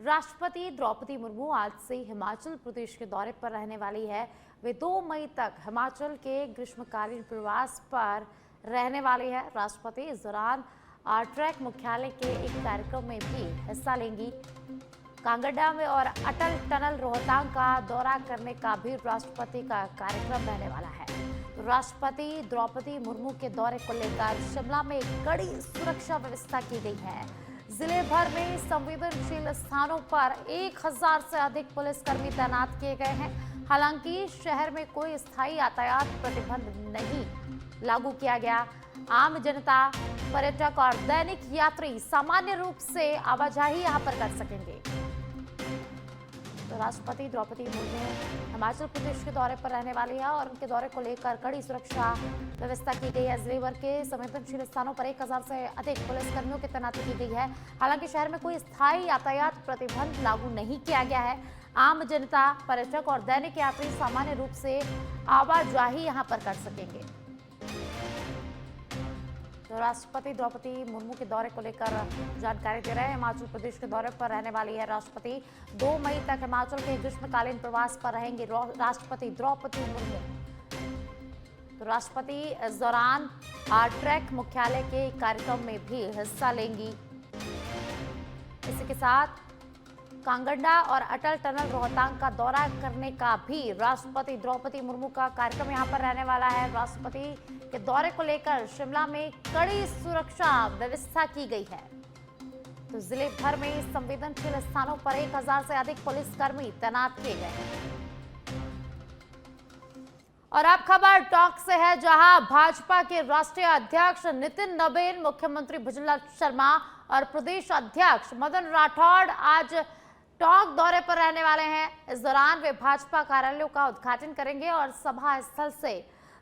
राष्ट्रपति द्रौपदी मुर्मू आज से हिमाचल प्रदेश के दौरे पर रहने वाली है। वे 2 मई तक हिमाचल के ग्रीष्मकालीन प्रवास पर रहने वाली है। राष्ट्रपति इस दौरान आरट्रैक मुख्यालय के एक कार्यक्रम में भी हिस्सा लेंगी। कांगड़ा में और अटल टनल रोहतांग का दौरा करने का भी राष्ट्रपति का कार्यक्रम रहने वाला है। राष्ट्रपति द्रौपदी मुर्मू के दौरे को लेकर शिमला में कड़ी सुरक्षा व्यवस्था की गई है। जिले भर में संवेदनशील स्थानों पर 1000 से अधिक पुलिसकर्मी तैनात किए गए हैं। हालांकि शहर में कोई स्थायी यातायात प्रतिबंध नहीं लागू किया गया। आम जनता, पर्यटक और दैनिक यात्री सामान्य रूप से आवाजाही यहां पर कर सकेंगे। तो राष्ट्रपति द्रौपदी मुर्मू हिमाचल प्रदेश के दौरे पर रहने वाली है और उनके दौरे को लेकर कड़ी सुरक्षा व्यवस्था की गई है। जिले भर के संवेदनशील स्थानों पर 1000 से अधिक पुलिसकर्मियों की तैनाती की गई है। हालांकि शहर में कोई स्थायी यातायात प्रतिबंध लागू नहीं किया गया है। आम जनता, पर्यटक और दैनिक यात्री सामान्य रूप से आवाजाही यहां पर कर सकेंगे। तो राष्ट्रपति द्रौपदी मुर्मू के दौरे को लेकर जानकारी दे रहे हैं। हिमाचल प्रदेश के दौरे पर रहने वाली है राष्ट्रपति। 2 मई तक हिमाचल के ग्रीष्मकालीन प्रवास पर रहेंगे राष्ट्रपति द्रौपदी मुर्मू। तो राष्ट्रपति इस दौरान आरट्रैक मुख्यालय के कार्यक्रम में भी हिस्सा लेंगी। इसी के साथ कांगड़ा और अटल टनल रोहतांग का दौरा करने का भी राष्ट्रपति द्रौपदी मुर्मू का कार्यक्रम यहां पर रहने वाला है। राष्ट्रपति के दौरे को लेकर शिमला में कड़ी सुरक्षा व्यवस्था की गई है। तो जिले भर में संवेदनशील स्थानों पर 1000 से अधिक पुलिसकर्मी तैनात किए गए हैं। और अब खबर टॉक से है, जहां भाजपा के राष्ट्रीय अध्यक्ष नितिन नबीन, मुख्यमंत्री भजनलाल शर्मा और प्रदेश अध्यक्ष मदन राठौड़ आज टॉक दौरे पर रहने वाले हैं। इस दौरान वे भाजपा कार्यालयों का उद्घाटन करेंगे और सभा स्थल से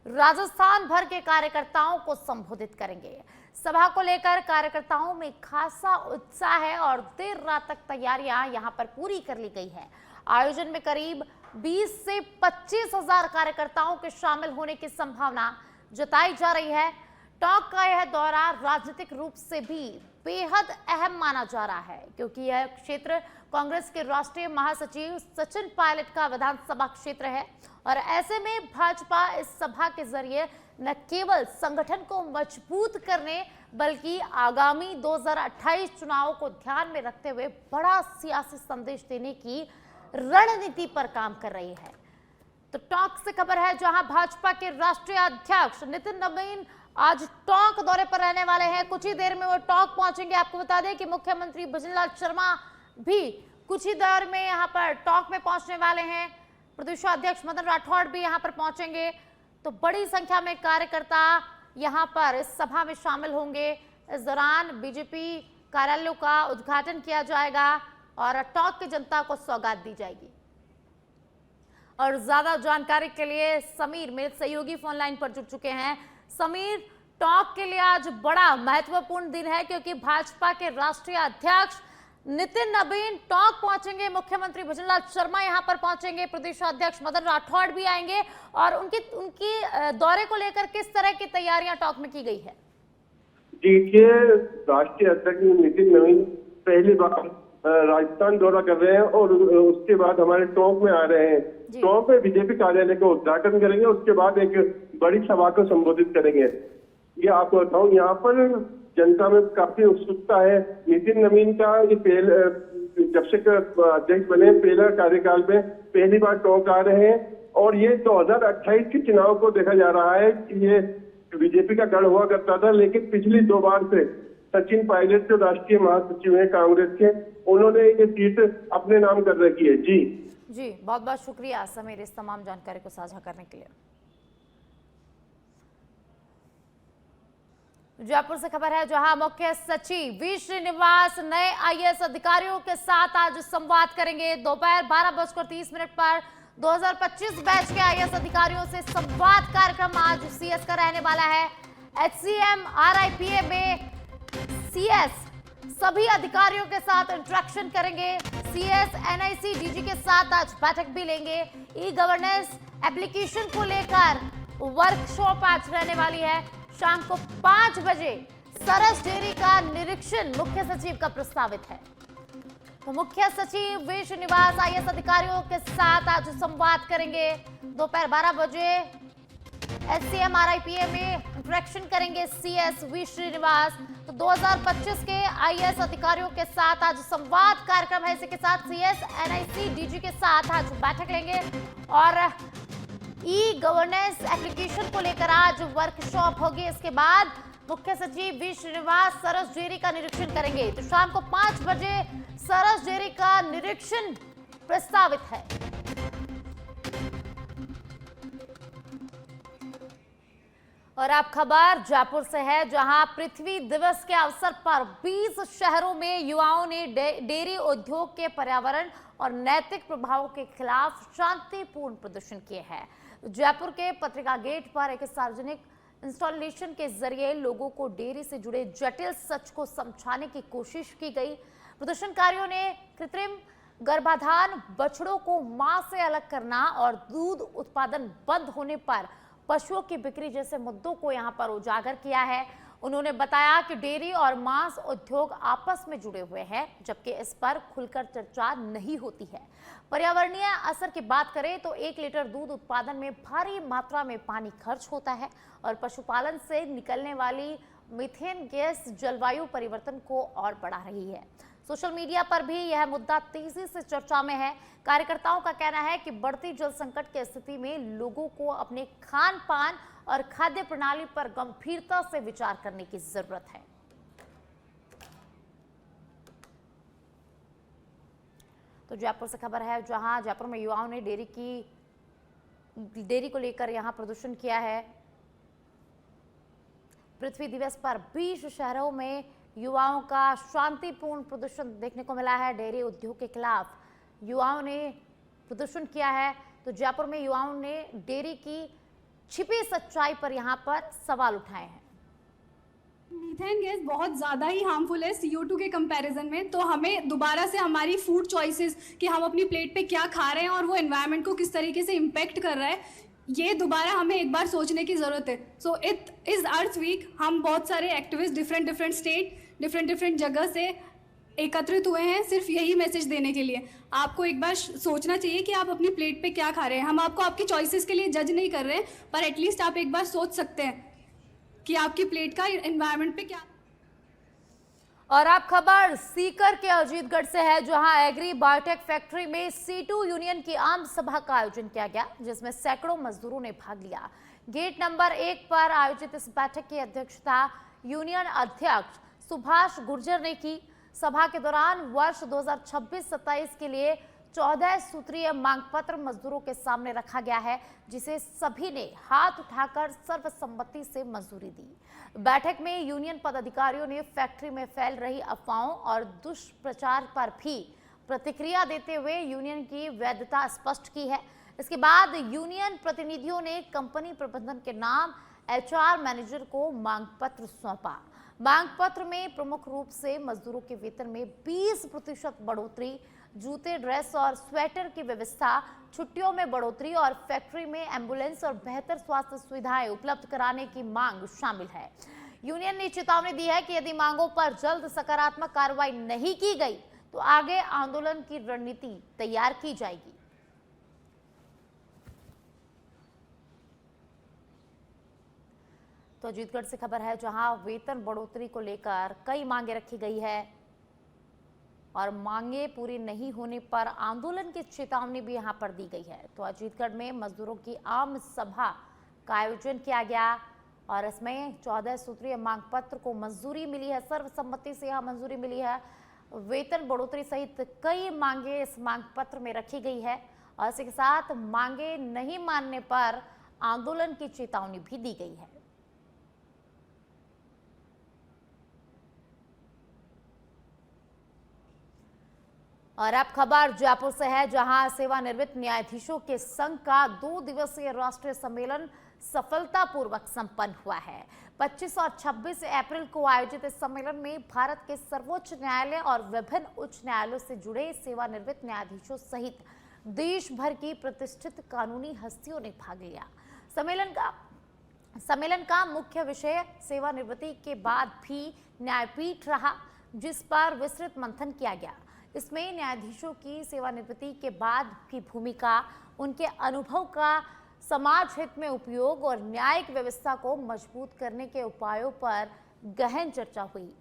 राजस्थान भर के कार्यकर्ताओं को संबोधित करेंगे। सभा को लेकर कार्यकर्ताओं में खासा उत्साह है और देर रात तक तैयारियां यहां पर पूरी कर ली गई है। आयोजन में करीब 20 से 25,000 कार्यकर्ताओं के शामिल होने की संभावना जताई जा रही है। टॉक का यह दौरा राजनीतिक रूप से भी बेहद अहम माना जा रहा है, क्योंकि यह क्षेत्र कांग्रेस के राष्ट्रीय महासचिव सचिन पायलट का विधानसभा क्षेत्र है और ऐसे में भाजपा इस सभा के जरिए न केवल संगठन को मजबूत करने बल्कि आगामी 2028 चुनाव को ध्यान में रखते हुए बड़ा सियासी संदेश देने की रणनीति पर काम कर रही है। तो टॉक से खबर है, जहां भाजपा के राष्ट्रीय अध्यक्ष नितिन नबीन आज टॉक दौरे पर रहने वाले हैं। कुछ ही देर में वो टॉक पहुंचेंगे। आपको बता दें कि मुख्यमंत्री भजनलाल शर्मा भी कुछ ही देर में यहां पर टॉक में पहुंचने वाले हैं। प्रदेश अध्यक्ष मदन राठौड़ भी यहां पर पहुंचेंगे। तो बड़ी संख्या में कार्यकर्ता यहां पर इस सभा में शामिल होंगे। इस दौरान बीजेपी कार्यालयों का उद्घाटन किया जाएगा और टॉक की जनता को सौगात दी जाएगी। और ज्यादा जानकारी के लिए समीर मेरे सहयोगी फोन लाइन पर जुड़ चुके हैं। समीर, टॉक के लिए आज बड़ा महत्वपूर्ण दिन है, क्योंकि भाजपा के राष्ट्रीय अध्यक्ष नितिन नबीन टॉक पहुंचेंगे, मुख्यमंत्री भजनलाल शर्मा यहां पर पहुंचेंगे, प्रदेश अध्यक्ष मदन राठौड़ भी आएंगे। और उनकी दौरे को लेकर किस तरह की तैयारियां टॉक में की गई है? देखिए, राष्ट्रीय अध्यक्ष नितिन नबीन पहली बार राजस्थान दौरा कर रहे हैं और उसके बाद हमारे टोंक में आ रहे हैं। टोंक में बीजेपी कार्यालय का उद्घाटन करेंगे, उसके बाद एक बड़ी सभा को संबोधित करेंगे। ये आपको बताऊं, यहाँ पर जनता में काफी उत्सुकता है। नितिन नबीन का ये जब से अध्यक्ष बने पहला कार्यकाल में पहली बार टोंक आ रहे हैं और ये 2028 के चुनाव को देखा जा रहा है कि ये बीजेपी का गढ़ हुआ करता था, लेकिन पिछली 2 बार से सचिन पायलट जो राष्ट्रीय महासचिव हैं कांग्रेस के, उन्होंने ये सीट अपने नाम कर रखी है। जी बहुत बहुत शुक्रिया समीर इस तमाम जानकारी को साझा करने के लिए। जयपुर से खबर है, जहां मुख्य सचिव वी श्रीनिवास नए आईएएस अधिकारियों के साथ आज संवाद करेंगे। दोपहर 12:30 पर 2025 बैच के आईएएस अधिकारियों से संवाद कार्यक्रम आज सीएस का रहने वाला है। एचसीएम आरआईपीए में सीएस सभी अधिकारियों के साथ इंटरेक्शन करेंगे। सीएस एनआईसी डीजी के साथ आज बैठक भी लेंगे। ई गवर्नेंस एप्लीकेशन को लेकर वर्कशॉप आज रहने वाली है। शाम को 5 बजे सरस डेयरी का निरीक्षण मुख्य सचिव का प्रस्तावित है। तो मुख्य सचिव वी श्रीनिवास आईएएस अधिकारियों के साथ आज संवाद करेंगे। दोपहर 12 बजे एससीएम आरआईपीए में इंटरेक्शन करेंगे सीएस वी श्रीनिवास। तो 2025 के आईएएस अधिकारियों के साथ आज संवाद कार्यक्रम है। इसी के साथ सीएस एनआईसी डीजी के साथ आज बैठक लेंगे और ई गवर्नेंस एप्लीकेशन को लेकर आज वर्कशॉप होगी। इसके बाद मुख्य सचिव वी श्रीनिवास सरस डेयरी का निरीक्षण करेंगे। तो शाम को 5 बजे सरस डेयरी का निरीक्षण प्रस्तावित है। और अब खबर जयपुर से है, जहां पृथ्वी दिवस के अवसर पर 20 शहरों में युवाओं ने डेयरी उद्योग के पर्यावरण और नैतिक प्रभावों के खिलाफ शांतिपूर्ण प्रदर्शन किए हैं। जयपुर के पत्रिका गेट पर एक सार्वजनिक इंस्टॉलेशन के जरिए लोगों को डेयरी से जुड़े जटिल सच को समझाने की कोशिश की गई। प्रदर्शनकारियों ने कृत्रिम गर्भाधान, बछड़ों को मां से अलग करना और दूध उत्पादन बंद होने पर पशुओं की बिक्री जैसे मुद्दों को यहां पर उजागर किया है। उन्होंने बताया कि डेयरी और मांस उद्योग आपस में जुड़े हुए हैं, जबकि इस पर खुलकर चर्चा नहीं होती है। पर्यावरणीय असर की बात करें तो 1 लीटर दूध उत्पादन में भारी मात्रा में पानी खर्च होता है और पशुपालन से निकलने वाली मीथेन गैस जलवायु परिवर्तन को और बढ़ा रही है। सोशल मीडिया पर भी यह मुद्दा तेजी से चर्चा में है। कार्यकर्ताओं का कहना है कि बढ़ती जल संकट की स्थिति में लोगों को अपने खान पान और खाद्य प्रणाली पर गंभीरता से विचार करने की जरूरत है। तो जयपुर से खबर है, जहां जयपुर में युवाओं ने डेयरी को लेकर यहां प्रदर्शन किया है। पृथ्वी दिवस पर 20 शहरों में युवाओं का शांतिपूर्ण प्रदर्शन देखने को मिला है। डेयरी उद्योग के खिलाफ युवाओं ने प्रदर्शन किया है। तो जयपुर में युवाओं ने डेयरी की छिपी सच्चाई पर यहां पर सवाल उठाए हैं। मीथेन गैस बहुत ज़्यादा ही हार्मफुल है CO2 के कंपैरिजन में। तो हमें दोबारा से हमारी फूड चॉइसेस कि हम अपनी प्लेट पे क्या खा रहे हैं और वो एनवायरनमेंट को किस तरीके से इम्पेक्ट कर रहा है, ये दोबारा हमें एक बार सोचने की ज़रूरत है। सो इस अर्थ वीक हम बहुत सारे एक्टिविस्ट डिफरेंट स्टेट डिफरेंट जगह से एकत्रित हुए हैं, सिर्फ यही मैसेज देने के लिए। आपको एक बार सोचना चाहिए कि आप अपनी प्लेट पे क्या खा रहे हैं। हम आपको आपकी चॉइसेस के लिए जज नहीं कर रहे हैं, पर एटलीस्ट आप एक बार सोच सकते हैं कि आपकी प्लेट का एनवायरनमेंट पे क्या। और आप खबर सीकर के अजीतगढ़ से है, जहां एग्री बायोटेक फैक्ट्री में C2 यूनियन की आम सभा का आयोजन किया गया, जिसमें सैकड़ों मजदूरों ने भाग लिया। गेट नंबर 1 पर आयोजित इस बैठक की अध्यक्षता यूनियन अध्यक्ष सुभाष गुर्जर ने की। सभा के दौरान वर्ष 2026-27 के लिए 14 सूत्रीय मांग पत्र मजदूरों के सामने रखा गया है, जिसे सभी ने हाथ उठाकर सर्वसम्मति से मंजूरी दी। बैठक में यूनियन पदाधिकारियों ने फैक्ट्री में फैल रही अफवाहों और दुष्प्रचार पर भी प्रतिक्रिया देते हुए यूनियन की वैधता स्पष्ट की है। इसके बाद यूनियन प्रतिनिधियों ने कंपनी प्रबंधन के नाम HR मैनेजर को मांग पत्र सौंपा। मांग पत्र में प्रमुख रूप से मजदूरों के वेतन में 20% बढ़ोतरी, जूते, ड्रेस और स्वेटर की व्यवस्था, छुट्टियों में बढ़ोतरी और फैक्ट्री में एम्बुलेंस और बेहतर स्वास्थ्य सुविधाएं उपलब्ध कराने की मांग शामिल है। यूनियन ने चेतावनी दी है कि यदि मांगों पर जल्द सकारात्मक कार्रवाई नहीं की गई तो आगे आंदोलन की रणनीति तैयार की जाएगी। तो अजीतगढ़ से खबर है, जहां वेतन बढ़ोतरी को लेकर कई मांगे रखी गई है और मांगे पूरी नहीं होने पर आंदोलन की चेतावनी भी यहां पर दी गई है। तो अजीतगढ़ में मजदूरों की आम सभा का आयोजन किया गया और इसमें 14 सूत्रीय मांग पत्र को मंजूरी मिली है, सर्वसम्मति से यहां मंजूरी मिली है। वेतन बढ़ोतरी सहित कई मांगे इस मांग पत्र में रखी गई है और इसी के साथ मांगे नहीं मानने पर आंदोलन की चेतावनी भी दी गई है। और अब खबर जयपुर से है, जहां सेवानिवृत्त न्यायाधीशों के संघ का 2 दिवसीय राष्ट्रीय सम्मेलन सफलतापूर्वक संपन्न हुआ है। 25 और 26 अप्रैल को आयोजित इस सम्मेलन में भारत के सर्वोच्च न्यायालय और विभिन्न उच्च न्यायालयों से जुड़े सेवानिवृत्त न्यायाधीशों सहित देश भर की प्रतिष्ठित कानूनी हस्तियों ने भाग लिया। सम्मेलन का मुख्य विषय सेवानिवृत्ति के बाद भी न्यायपीठ रहा, जिस पर विस्तृत मंथन किया गया। इसमें न्यायाधीशों की सेवानिवृत्ति के बाद की भूमिका, उनके अनुभव का समाज हित में उपयोग और न्यायिक व्यवस्था को मजबूत करने के उपायों पर गहन चर्चा हुई।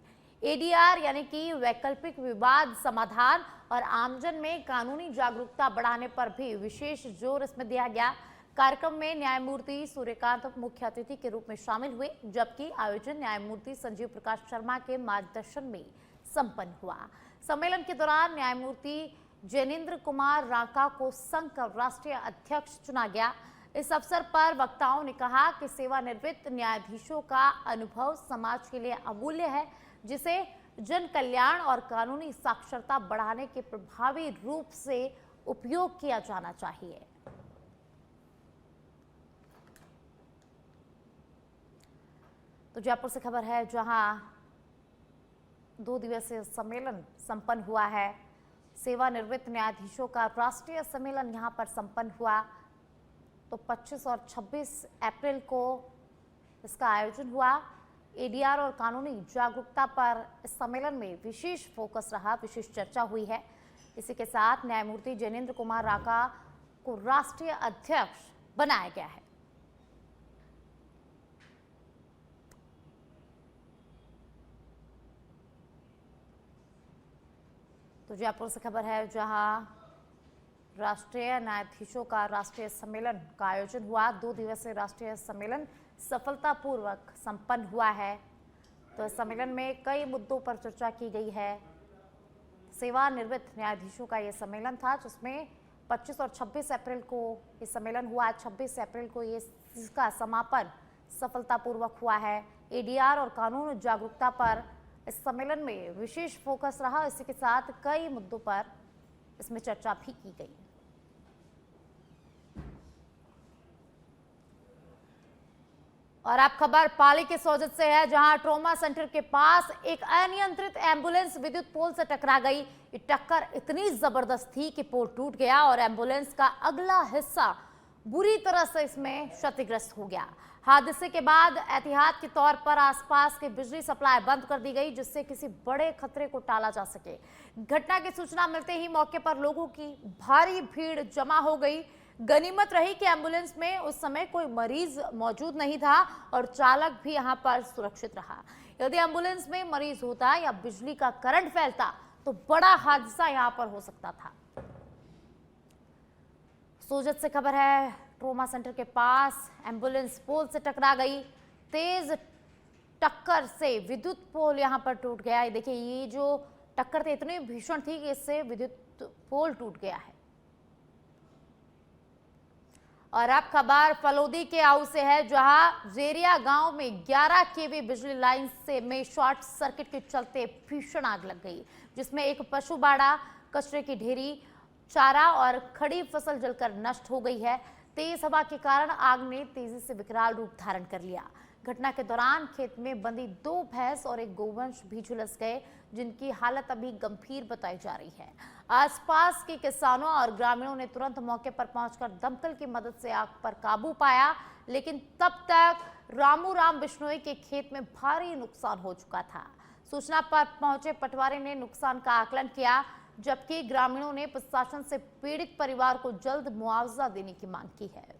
एडीआर यानी कि वैकल्पिक विवाद समाधान और आमजन में कानूनी जागरूकता बढ़ाने पर भी विशेष जोर इसमें दिया गया। कार्यक्रम में न्यायमूर्ति सूर्यकांत मुख्य अतिथि के रूप में शामिल हुए, जबकि आयोजन न्यायमूर्ति संजीव प्रकाश शर्मा के मार्गदर्शन में संपन्न हुआ। सम्मेलन के दौरान न्यायमूर्ति जैनेन्द्र कुमार राका को संघ का राष्ट्रीय अध्यक्ष चुना गया। इस अवसर पर वक्ताओं ने कहा कि सेवानिवृत्त न्यायाधीशों का अनुभव समाज के लिए अमूल्य है, जिसे जन कल्याण और कानूनी साक्षरता बढ़ाने के प्रभावी रूप से उपयोग किया जाना चाहिए। तो जयपुर से खबर है, जहां 2 दिवसीय सम्मेलन संपन्न हुआ है। सेवानिवृत्त न्यायाधीशों का राष्ट्रीय सम्मेलन यहां पर संपन्न हुआ। तो 25 और 26 अप्रैल को इसका आयोजन हुआ। एडीआर और कानूनी जागरूकता पर इस सम्मेलन में विशेष फोकस रहा, विशेष चर्चा हुई है। इसी के साथ न्यायमूर्ति जैनेन्द्र कुमार राका को राष्ट्रीय अध्यक्ष बनाया गया है। तो जयपुर से खबर है, जहां राष्ट्रीय न्यायाधीशों का राष्ट्रीय सम्मेलन का आयोजन हुआ। 2 दिवसीय राष्ट्रीय सम्मेलन सफलतापूर्वक संपन्न हुआ है। तो इस सम्मेलन में कई मुद्दों पर चर्चा की गई है। सेवानिवृत्त न्यायाधीशों का ये सम्मेलन था, जिसमें 25 और 26 अप्रैल को ये सम्मेलन हुआ। 26 अप्रैल को ये इसका समापन सफलतापूर्वक हुआ है। एडीआर और कानून जागरूकता पर इस सम्मेलन में विशेष फोकस रहा। इसी के साथ कई मुद्दों पर इसमें चर्चा भी की गई। और अब खबर पाली के सोजत से है, जहां ट्रॉमा सेंटर के पास एक अनियंत्रित एम्बुलेंस विद्युत पोल से टकरा गई। ये टक्कर इतनी जबरदस्त थी कि पोल टूट गया और एम्बुलेंस का अगला हिस्सा बुरी तरह से इसमें क्षतिग्रस्त हो गया। हादसे के बाद एहतियात के तौर पर आसपास की बिजली सप्लाई बंद कर दी गई, जिससे किसी बड़े खतरे को टाला जा सके। घटना की सूचना मिलते ही मौके पर लोगों की भारी भीड़ जमा हो गई। गनीमत रही कि एम्बुलेंस में उस समय कोई मरीज मौजूद नहीं था और चालक भी यहां पर सुरक्षित रहा। यदि एम्बुलेंस में मरीज होता या बिजली का करंट फैलता तो बड़ा हादसा यहां पर हो सकता था। सोजत से खबर है, ट्रॉमा सेंटर के पास एम्बुलेंस पोल से टकरा गई। तेज टक्कर से विद्युत पोल यहां पर टूट गया। ये देखिए, ये जो टक्कर थी इतनी भीषण थी कि इससे विद्युत पोल टूट गया है। और अब खबर फलोदी के आऊ से है, जहां जेरिया गांव में 11 केवी बिजली लाइन से में शॉर्ट सर्किट के चलते भीषण आग लग गई, जिसमें एक पशु बाड़ा, कचरे की ढेरी, चारा और खड़ी फसल जलकर नष्ट हो गई है। तेज हवा के कारण आग ने तेजी से विकराल रूप धारण कर लिया। घटना के दौरान खेत में बंधी 2 भैंस और एक गोवंश भी झुलस गए, जिनकी हालत अभी गंभीर बताई जा रही है। आसपास के किसानों और ग्रामीणों ने तुरंत मौके पर पहुंचकर दमकल की मदद से आग पर काबू पाया, लेकिन तब तक रामू राम बिश्नोई के खेत में भारी नुकसान हो चुका था। सूचना पर पहुंचे पटवारी ने नुकसान का आकलन किया, जबकि ग्रामीणों ने प्रशासन से पीड़ित परिवार को जल्द मुआवजा देने की मांग की है।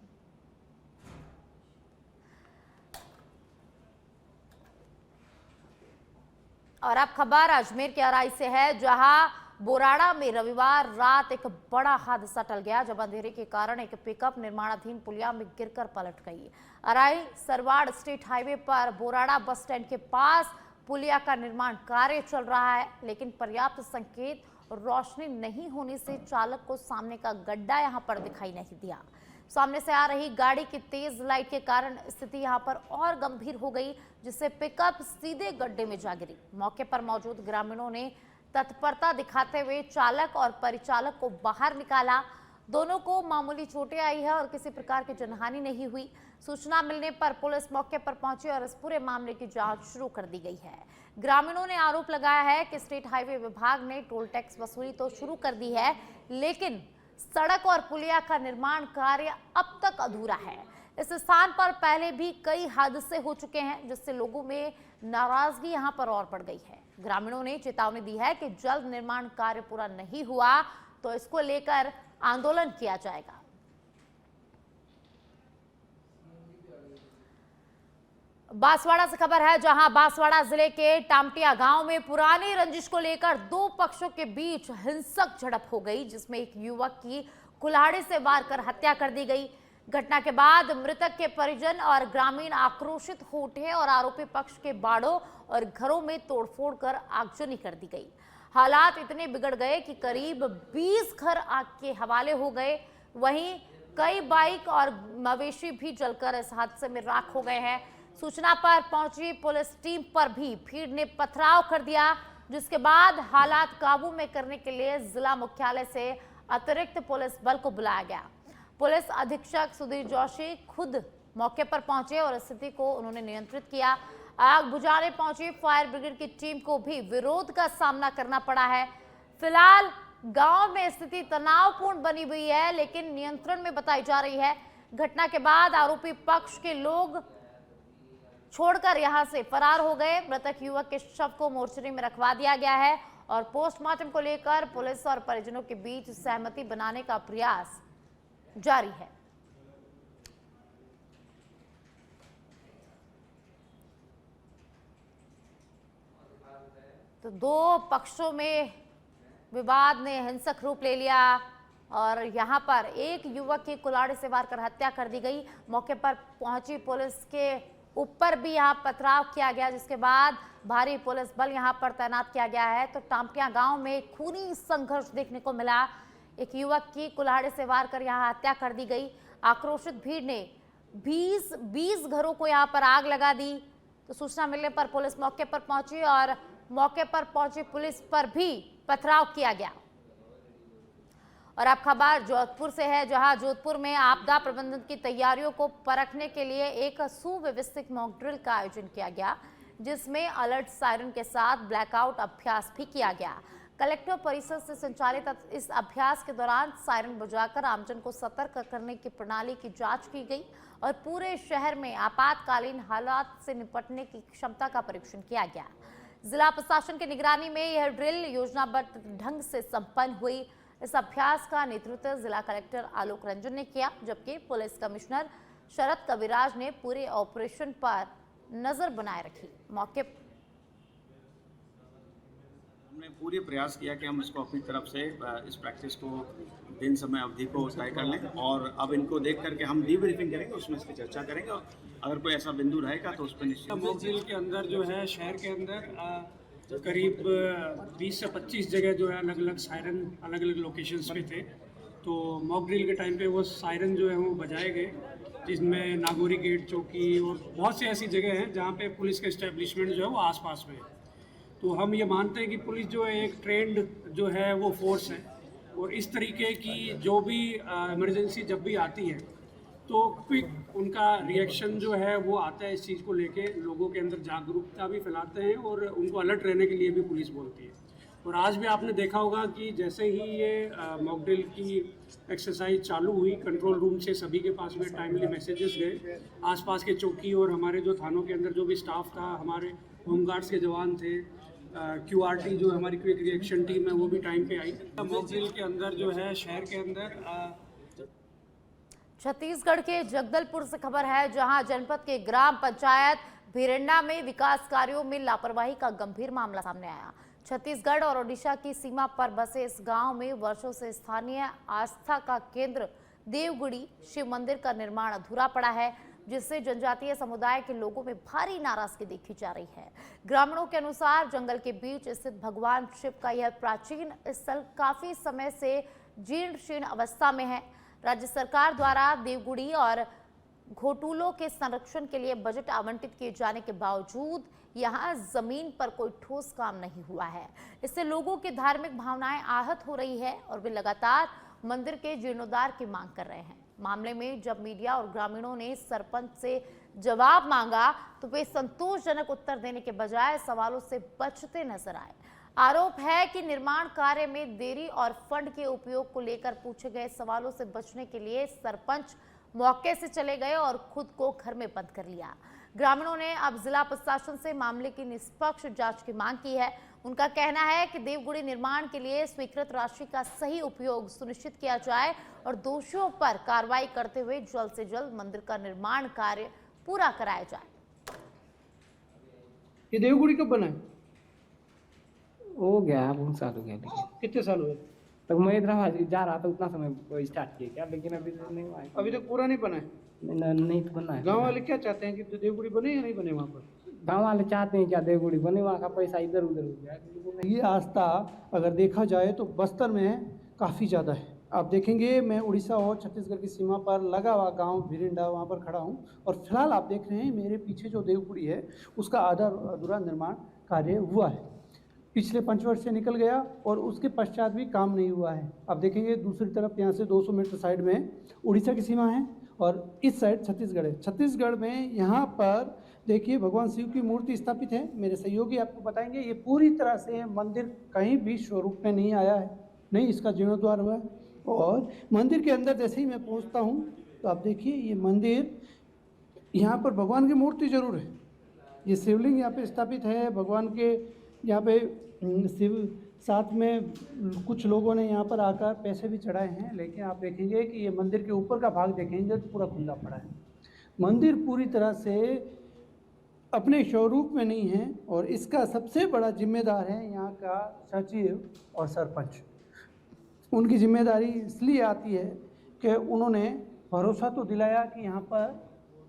और अब खबर अजमेर के अराई से है, जहां बोराड़ा में रविवार रात एक बड़ा हादसा टल गया, जब अंधेरे के कारण एक पिकअप निर्माणाधीन पुलिया में गिरकर पलट गई। अराई सरवाड़ स्टेट हाईवे पर बोराड़ा बस स्टैंड के पास पुलिया का निर्माण कार्य चल रहा है, लेकिन पर्याप्त संकेत और रोशनी नहीं होने से चालक को सामने का गड्ढा यहां पर दिखाई नहीं दिया। सामने से आ रही गाड़ी की तेज लाइट के कारण स्थिति यहां पर और गंभीर हो गई, जिससे पिकअप सीधे गड्ढे में जा गिरी। मौके पर मौजूद ग्रामीणों ने तत्परता दिखाते हुए चालक और परिचालक को बाहर निकाला। दोनों को मामूली चोटें आई है और किसी प्रकार की जनहानि नहीं हुई। सूचना मिलने पर पुलिस मौके पर पहुंची और इस पूरे मामले की जांच शुरू कर दी गई है। ग्रामीणों ने आरोप लगाया है कि स्टेट हाईवे विभाग ने टोल टैक्स वसूली तो शुरू कर दी है, लेकिन सड़क और पुलिया का निर्माण कार्य अब तक अधूरा है। इस स्थान पर पहले भी कई हादसे हो चुके हैं, जिससे लोगों में नाराजगी यहां पर और बढ़ गई है। ग्रामीणों ने चेतावनी दी है कि जल्द निर्माण कार्य पूरा नहीं हुआ तो इसको लेकर आंदोलन किया जाएगा। बांसवाड़ा से खबर है, जहां बांसवाड़ा जिले के टामटिया गांव में पुरानी रंजिश को लेकर दो पक्षों के बीच हिंसक झड़प हो गई, जिसमें एक युवक की कुल्हाड़ी से वार कर हत्या कर दी गई। घटना के बाद मृतक के परिजन और ग्रामीण आक्रोशित हो उठे और आरोपी पक्ष के बाड़ों और घरों में तोड़फोड़ कर आगजनी कर दी गई। हालात इतने बिगड़ गए कि करीब 20 घर आग के हवाले हो गए। वहीं कई बाइक और मवेशी भी जलकर इस हादसे में राख हो गए हैं। सूचना पर पहुंची पुलिस टीम पर भी भीड़ ने पथराव कर दिया, जिसके बाद हालात काबू में करने के लिए जिला मुख्यालय से अतिरिक्त पुलिस बल को बुलाया गया। पुलिस अधीक्षक सुधीर जोशी खुद मौके पर पहुंचे और स्थिति को उन्होंने नियंत्रित किया। आग बुझाने पहुंची फायर ब्रिगेड की टीम को भी विरोध का सामना करना पड़ा है। फिलहाल गांव में स्थिति तनावपूर्ण बनी हुई है, लेकिन नियंत्रण में बताई जा रही है। घटना के बाद आरोपी पक्ष के लोग छोड़कर यहां से फरार हो गए। मृतक युवक के शव को मोर्चरी में रखवा दिया गया है और पोस्टमार्टम को लेकर पुलिस और परिजनों के बीच सहमति बनाने का प्रयास जारी है। तो दो पक्षों में विवाद ने हिंसक रूप ले लिया और यहां पर एक युवक की कुल्हाड़ी से वार कर हत्या कर दी गई। मौके पर पहुंची पुलिस के ऊपर भी यहां पथराव किया गया, जिसके बाद भारी पुलिस बल यहां पर तैनात किया गया है। तो टामटिया गांव में खूनी संघर्ष देखने को मिला। एक युवक की कुल्हाड़ी से वार कर यहां हत्या कर दी गई। आक्रोशित भीड़ ने 20 घरों को यहां पर आग लगा दी। तो सूचना मिलने पर पुलिस मौके पर पहुंची और मौके पर पहुंची पुलिस पर भी पथराव किया गया। और अब खबर जोधपुर से है, जहां जोधपुर में आपदा प्रबंधन की तैयारियों को परखने के लिए एक सुव्यवस्थित मॉक ड्रिल का आयोजन किया गया, जिसमें अलर्ट सायरन के साथ ब्लैकआउट अभ्यास भी किया गया। कलेक्टर परिसर से संचालित इस अभ्यास के दौरान सायरन बजाकर आमजन को सतर्क करने की प्रणाली की जांच की गई और पूरे शहर में आपातकालीन हालात से निपटने की क्षमता का परीक्षण किया गया। जिला प्रशासन की निगरानी में यह ड्रिल योजनाबद्ध ढंग से संपन्न हुई। इस अभ्यास का नेतृत्व जिला कलेक्टर आलोक रंजन ने किया, जबकि पुलिस कमिश्नर शरद कविराज ने पूरे ऑपरेशन पर नजर बनाए रखी। मौके हमने पूरे प्रयास किया कि हम इसको अपनी तरफ से इस प्रैक्टिस को दिन समय अवधि को तय कर लें और अब इनको देख करके हम डीब्रीफिंग करेंगे, उसमें इसकी चर्चा करेंगे और अगर कोई ऐसा बिंदु रहेगा तो उस पर निश्चित। मॉक ड्रिल के अंदर जो है शहर के अंदर करीब 20 से 25 जगह जो है अलग अलग सायरन अलग अलग लोकेशंस पे थे। तो मॉक ड्रिल के टाइम पे वो सायरन जो है वो बजाए गए, जिसमें नागौरी गेट चौकी और बहुत सी ऐसी जगह हैं जहाँ पे पुलिस का इस्टेब्लिशमेंट जो है वो आसपास में है। तो हम ये मानते हैं कि पुलिस जो है एक ट्रेंड जो है वो फोर्स है और इस तरीके की जो भी इमरजेंसी जब भी आती है तो क्विक उनका रिएक्शन जो है वो आता है। इस चीज़ को लेके लोगों के अंदर जागरूकता भी फैलाते हैं और उनको अलर्ट रहने के लिए भी पुलिस बोलती है। और आज भी आपने देखा होगा कि जैसे ही ये मॉक ड्रिल की एक्सरसाइज चालू हुई, कंट्रोल रूम से सभी के पास में टाइमली मैसेजेस गए। आसपास के चौकी और हमारे जो थानों के अंदर जो भी स्टाफ था, हमारे होमगार्ड्स के जवान थे, QRT जो हमारी क्विक रिएक्शन टीम है वो भी टाइम पे आई। मॉक ड्रिल के अंदर जो है शहर के अंदर छत्तीसगढ़ के जगदलपुर से खबर है, जहां जनपद के ग्राम पंचायत भिरंडा में विकास कार्यों में लापरवाही का गंभीर मामला सामने आया। छत्तीसगढ़ और ओडिशा की सीमा पर बसे इस गांव में वर्षों से स्थानीय आस्था का केंद्र देवगुड़ी शिव मंदिर का निर्माण अधूरा पड़ा है, जिससे जनजातीय समुदाय के लोगों में भारी नाराजगी देखी जा रही है। ग्रामीणों के अनुसार जंगल के बीच स्थित भगवान शिव का यह प्राचीन स्थल काफी समय से जीर्ण शीर्ण अवस्था में है। राज्य सरकार द्वारा देवगुड़ी और घोटुलों के संरक्षण के लिए बजट आवंटित किए जाने के बावजूद यहां जमीन पर कोई ठोस काम नहीं हुआ है। इससे लोगों की धार्मिक भावनाएं आहत हो रही है और वे लगातार मंदिर के जीर्णोद्धार की मांग कर रहे हैं। मामले में जब मीडिया और ग्रामीणों ने सरपंच से जवाब मांगा तो वे संतोषजनक उत्तर देने के बजाय सवालों से बचते नजर आए। आरोप है कि निर्माण कार्य में देरी और फंड के उपयोग को लेकर पूछे गए सवालों से बचने के लिए सरपंच मौके से चले गए और खुद को घर में बंद कर लिया। ग्रामीणों ने अब जिला प्रशासन से मामले की निष्पक्ष जांच की मांग की है। उनका कहना है कि देवगुड़ी निर्माण के लिए स्वीकृत राशि का सही उपयोग सुनिश्चित किया जाए और दोषियों पर कार्रवाई करते हुए जल्द से जल्द मंदिर का निर्माण कार्य पूरा कराया जाए। ये देवगुड़ी कब बना है? हो गया बहुत साल हो गया, लेकिन कितने साल हुए? तब मैं हैदराबाद जा रहा था उतना समय स्टार्ट किया क्या, लेकिन अभी तो नहीं हुआ है। अभी तक पूरा नहीं बना है। नहीं तो बना है। गांव वाले क्या चाहते हैं कि देवगुड़ी बने या नहीं बने वहाँ पर? गाँव वाले चाहते हैं क्या देवगुड़ी बने, वहाँ का पैसा इधर उधर हो गया। ये आस्था अगर देखा जाए तो बस्तर में काफ़ी ज़्यादा है। आप देखेंगे, मैं उड़ीसा और छत्तीसगढ़ की सीमा पर लगा हुआ गांव भिरिंडा वहाँ पर खड़ा हूँ और फिलहाल आप देख रहे हैं मेरे पीछे जो देवगुड़ी है उसका आधा अधूरा निर्माण कार्य हुआ है। पिछले 5 वर्ष से निकल गया और उसके पश्चात भी काम नहीं हुआ है। आप देखेंगे दूसरी तरफ यहाँ से 200 मीटर साइड में उड़ीसा की सीमा है और इस साइड छत्तीसगढ़ है। छत्तीसगढ़ में यहाँ पर देखिए भगवान शिव की मूर्ति स्थापित है। मेरे सहयोगी आपको बताएंगे ये पूरी तरह से मंदिर कहीं भी स्वरूप में नहीं आया है, नहीं इसका जीर्णोद्वार हुआ है। और मंदिर के अंदर जैसे ही मैं पहुँचता हूँ तो आप देखिए ये मंदिर, यहाँ पर भगवान की मूर्ति जरूर है। ये शिवलिंग यहाँ पे स्थापित है भगवान के, यहाँ पे शिव, साथ में कुछ लोगों ने यहाँ पर आकर पैसे भी चढ़ाए हैं। लेकिन आप देखेंगे कि ये मंदिर के ऊपर का भाग देखेंगे तो पूरा खुला पड़ा है। मंदिर पूरी तरह से अपने स्वरूप में नहीं है और इसका सबसे बड़ा जिम्मेदार है यहाँ का सचिव और सरपंच। उनकी जिम्मेदारी इसलिए आती है कि उन्होंने भरोसा तो दिलाया कि यहाँ पर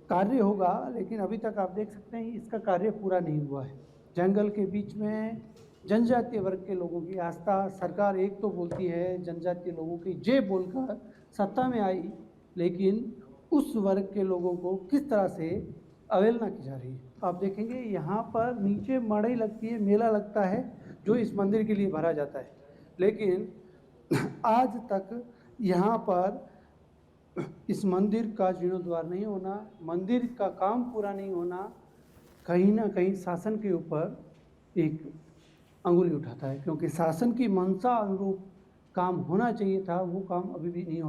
कार्य होगा, लेकिन अभी तक आप देख सकते हैं इसका कार्य पूरा नहीं हुआ है। जंगल के बीच में जनजातीय वर्ग के लोगों की आस्था, सरकार एक तो बोलती है जनजातीय लोगों की जय बोलकर सत्ता में आई, लेकिन उस वर्ग के लोगों को किस तरह से अवहेलना की जा रही है। आप देखेंगे यहाँ पर नीचे मड़ई लगती है, मेला लगता है जो इस मंदिर के लिए भरा जाता है, लेकिन आज तक यहाँ पर इस मंदिर का जीर्णोद्वार नहीं होना, मंदिर का काम पूरा नहीं होना, कहीं ना कहीं शासन के ऊपर एक अंगुली उठाता है, क्योंकि शासन की मंशा अनुरूप काम होना चाहिए था, वो काम अभी भी नहीं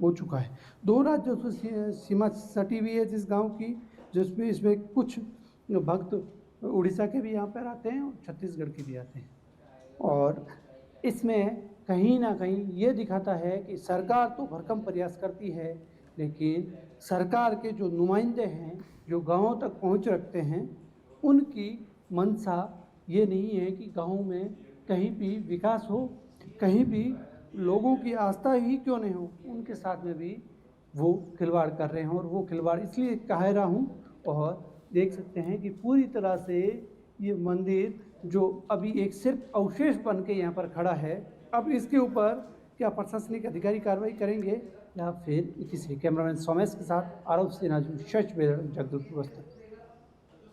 हो चुका है। 2 राज्यों से सीमा सटी हुई है जिस गांव की, जिसमें इसमें कुछ भक्त उड़ीसा के भी यहाँ पर आते हैं और छत्तीसगढ़ के भी आते हैं। और इसमें कहीं ना कहीं ये दिखाता है कि सरकार तो भरकम प्रयास करती है, लेकिन सरकार के जो नुमाइंदे हैं जो गांवों तक पहुंच रखते हैं, उनकी मंशा ये नहीं है कि गाँव में कहीं भी विकास हो, कहीं भी लोगों की आस्था ही क्यों नहीं हो, उनके साथ में भी वो खिलवाड़ कर रहे हैं। और वो खिलवाड़ इसलिए कह रहा हूँ, और देख सकते हैं कि पूरी तरह से ये मंदिर जो अभी एक सिर्फ अवशेष बन के यहाँ पर खड़ा है, अब इसके ऊपर क्या प्रशासनिक अधिकारी कार्रवाई करेंगे या फिर किसी। कैमरामैन सोमेश के साथ आरव सिन्हा, सच बेदड़, जगदलपुर बस्तर।